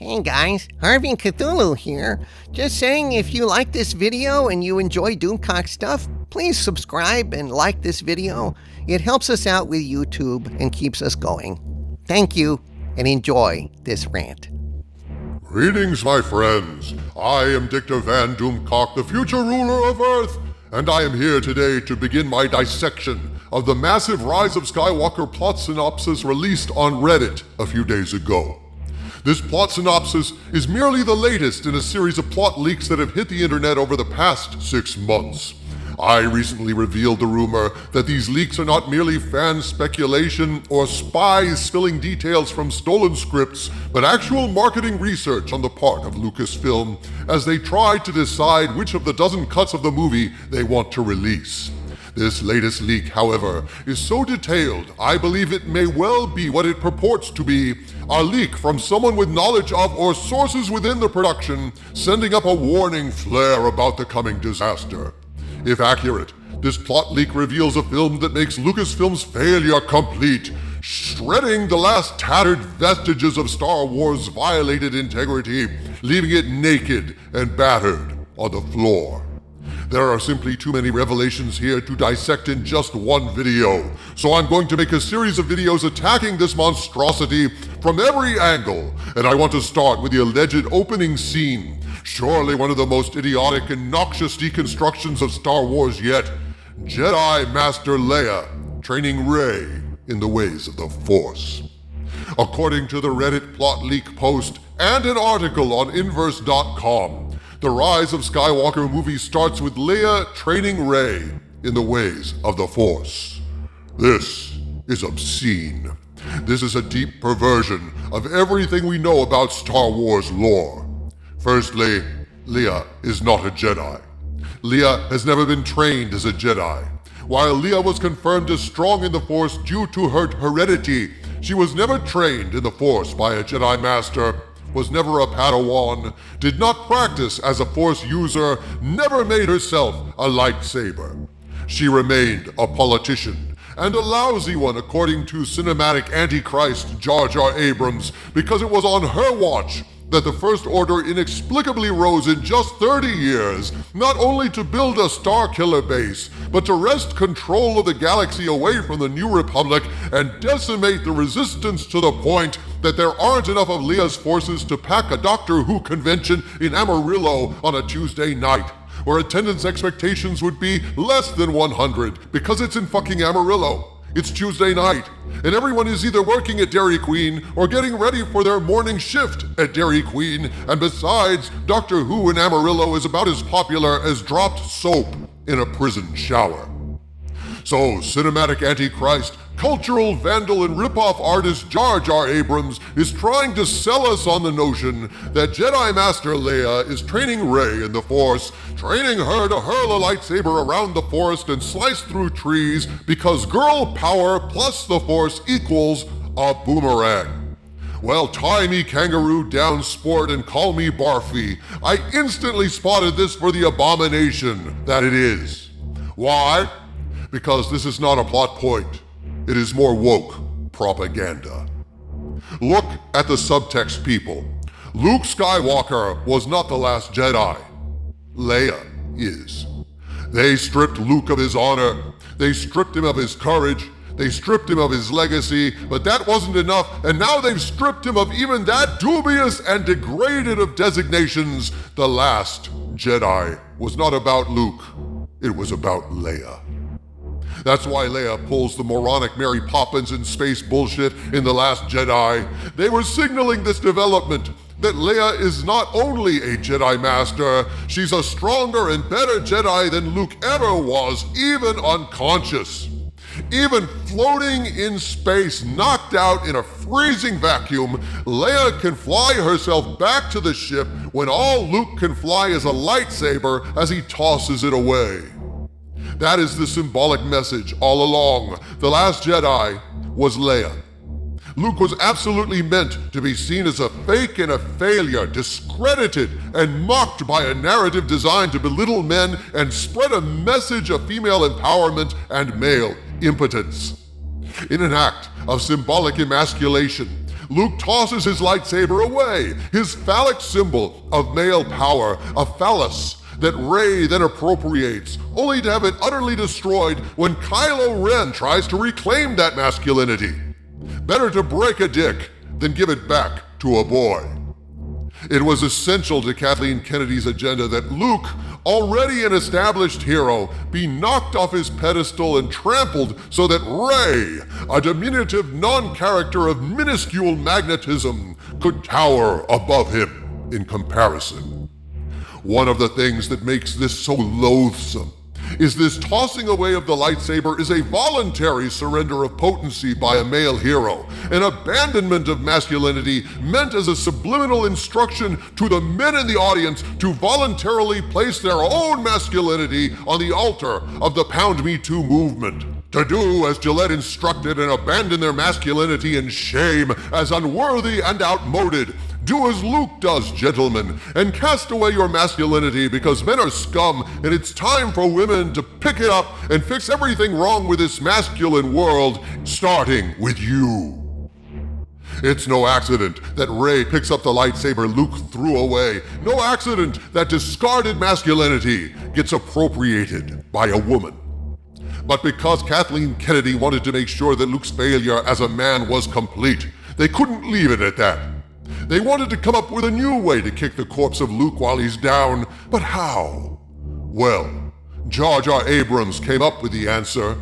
Hey guys, Harvey and Cthulhu here. Just saying, if you like this video and you enjoy Doomcock stuff, please subscribe and like this video. It helps us out with YouTube and keeps us going. Thank you, and enjoy this rant. Greetings, my friends. I am Dictor Van Doomcock, the future ruler of Earth, and I am here today to begin my dissection of the massive Rise of Skywalker plot synopsis released on Reddit a few days ago. This plot synopsis is merely the latest in a series of plot leaks that have hit the internet over the past 6 months. I recently revealed the rumor that these leaks are not merely fan speculation or spies spilling details from stolen scripts, but actual marketing research on the part of Lucasfilm as they try to decide which of the dozen cuts of the movie they want to release. This latest leak, however, is so detailed, I believe it may well be what it purports to be, a leak from someone with knowledge of or sources within the production, sending up a warning flare about the coming disaster. If accurate, this plot leak reveals a film that makes Lucasfilm's failure complete, shredding the last tattered vestiges of Star Wars' violated integrity, leaving it naked and battered on the floor. There are simply too many revelations here to dissect in just one video, so I'm going to make a series of videos attacking this monstrosity from every angle, and I want to start with the alleged opening scene, surely one of the most idiotic and noxious deconstructions of Star Wars yet, Jedi Master Leia training Rey in the ways of the Force. According to the Reddit plot leak post and an article on Inverse.com, the Rise of Skywalker movie starts with Leia training Rey in the ways of the Force. This is obscene. This is a deep perversion of everything we know about Star Wars lore. Firstly, Leia is not a Jedi. Leia has never been trained as a Jedi. While Leia was confirmed as strong in the Force due to her heredity, she was never trained in the Force by a Jedi Master, was never a Padawan, did not practice as a Force user, never made herself a lightsaber. She remained a politician, and a lousy one according to cinematic Antichrist Jar Jar Abrams, because it was on her watch that the First Order inexplicably rose in just 30 years, not only to build a Starkiller base, but to wrest control of the galaxy away from the New Republic and decimate the Resistance to the point that there aren't enough of Leia's forces to pack a Doctor Who convention in Amarillo on a Tuesday night, where attendance expectations would be less than 100 because it's in fucking Amarillo. It's Tuesday night, and everyone is either working at Dairy Queen or getting ready for their morning shift at Dairy Queen, and besides, Doctor Who in Amarillo is about as popular as dropped soap in a prison shower. So, cinematic Antichrist, cultural vandal, and rip-off artist Jar Jar Abrams is trying to sell us on the notion that Jedi Master Leia is training Rey in the Force, training her to hurl a lightsaber around the forest and slice through trees because girl power plus the Force equals a boomerang. Well, tie me kangaroo down sport and call me Barfy. I instantly spotted this for the abomination that it is. Why? Because this is not a plot point. It is more woke propaganda. Look at the subtext, people. Luke Skywalker was not the last Jedi. Leia is. They stripped Luke of his honor. They stripped him of his courage. They stripped him of his legacy, but that wasn't enough, and now they've stripped him of even that dubious and degraded of designations. The Last Jedi was not about Luke. It was about Leia. That's why Leia pulls the moronic Mary Poppins in space bullshit in The Last Jedi. They were signaling this development, that Leia is not only a Jedi Master, she's a stronger and better Jedi than Luke ever was, even unconscious. Even floating in space, knocked out in a freezing vacuum, Leia can fly herself back to the ship when all Luke can fly is a lightsaber as he tosses it away. That is the symbolic message all along. The Last Jedi was Leia. Luke was absolutely meant to be seen as a fake and a failure, discredited and mocked by a narrative designed to belittle men and spread a message of female empowerment and male impotence. In an act of symbolic emasculation, Luke tosses his lightsaber away, his phallic symbol of male power, a phallus that Rey then appropriates, only to have it utterly destroyed when Kylo Ren tries to reclaim that masculinity. Better to break a dick than give it back to a boy. It was essential to Kathleen Kennedy's agenda that Luke, already an established hero, be knocked off his pedestal and trampled so that Rey, a diminutive non-character of minuscule magnetism, could tower above him in comparison. One of the things that makes this so loathsome is this tossing away of the lightsaber is a voluntary surrender of potency by a male hero, an abandonment of masculinity meant as a subliminal instruction to the men in the audience to voluntarily place their own masculinity on the altar of the Pound Me Too movement. To do as Gillette instructed and abandon their masculinity in shame as unworthy and outmoded. Do as Luke does, gentlemen, and cast away your masculinity because men are scum and it's time for women to pick it up and fix everything wrong with this masculine world, starting with you. It's no accident that Rey picks up the lightsaber Luke threw away. No accident that discarded masculinity gets appropriated by a woman. But because Kathleen Kennedy wanted to make sure that Luke's failure as a man was complete, they couldn't leave it at that. They wanted to come up with a new way to kick the corpse of Luke while he's down, but how? Well, Jar Jar Abrams came up with the answer.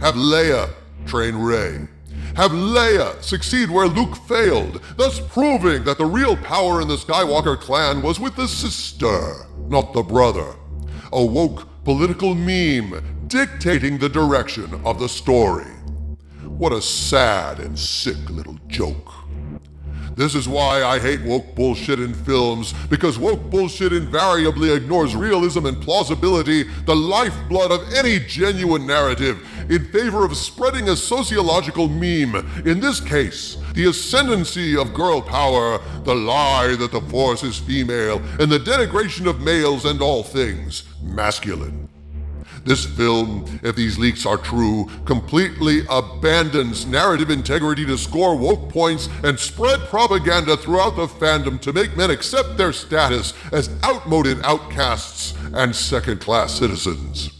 Have Leia train Rey. Have Leia succeed where Luke failed, thus proving that the real power in the Skywalker clan was with the sister, not the brother. A woke political meme dictating the direction of the story. What a sad and sick little joke. This is why I hate woke bullshit in films, because woke bullshit invariably ignores realism and plausibility, the lifeblood of any genuine narrative, in favor of spreading a sociological meme, in this case, the ascendancy of girl power, the lie that the Force is female, and the denigration of males and all things masculine. This film, if these leaks are true, completely abandons narrative integrity to score woke points and spread propaganda throughout the fandom to make men accept their status as outmoded outcasts and second-class citizens.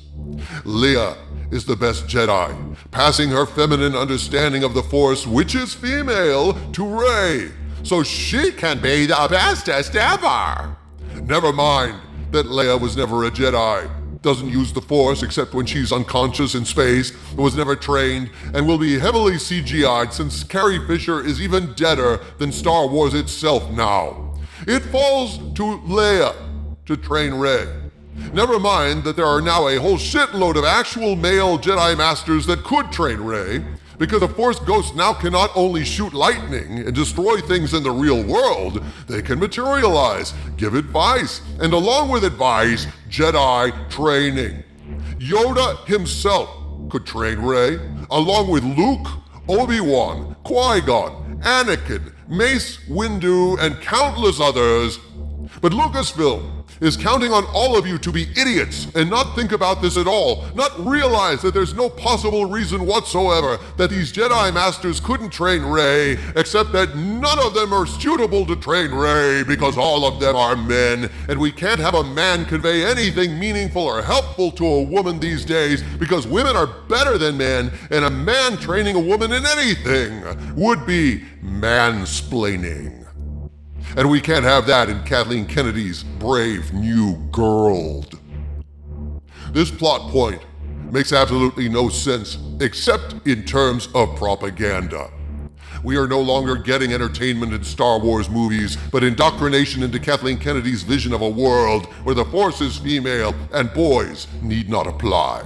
Leia is the best Jedi, passing her feminine understanding of the Force, which is female, to Rey, so she can be the bestest ever. Never mind that Leia was never a Jedi, doesn't use the Force except when she's unconscious in space, was never trained, and will be heavily CGI'd since Carrie Fisher is even deader than Star Wars itself now. It falls to Leia to train Rey. Never mind that there are now a whole shitload of actual male Jedi Masters that could train Rey, because the Force ghosts now can not only shoot lightning and destroy things in the real world, they can materialize, give advice, and along with advice, Jedi training. Yoda himself could train Rey, along with Luke, Obi-Wan, Qui-Gon, Anakin, Mace Windu, and countless others. But Lucasfilm is counting on all of you to be idiots and not think about this at all, not realize that there's no possible reason whatsoever that these Jedi Masters couldn't train Rey, except that none of them are suitable to train Rey because all of them are men, and we can't have a man convey anything meaningful or helpful to a woman these days because women are better than men, and a man training a woman in anything would be mansplaining. And we can't have that in Kathleen Kennedy's brave new girl. This plot point makes absolutely no sense except in terms of propaganda. We are no longer getting entertainment in Star Wars movies, but indoctrination into Kathleen Kennedy's vision of a world where the Force is female and boys need not apply.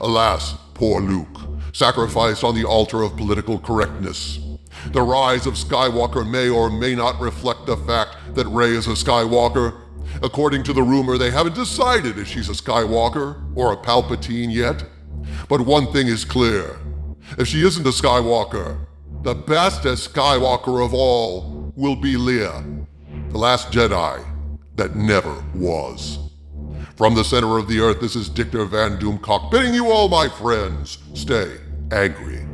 Alas, poor Luke, sacrificed on the altar of political correctness. The rise of Skywalker may or may not reflect the fact that Rey is a Skywalker. According to the rumor, they haven't decided if she's a Skywalker or a Palpatine yet. But one thing is clear. If she isn't a Skywalker, the bestest Skywalker of all will be Leia, the last Jedi that never was. From the center of the earth, this is Dictor Van Doomcock bidding you all, my friends, stay angry.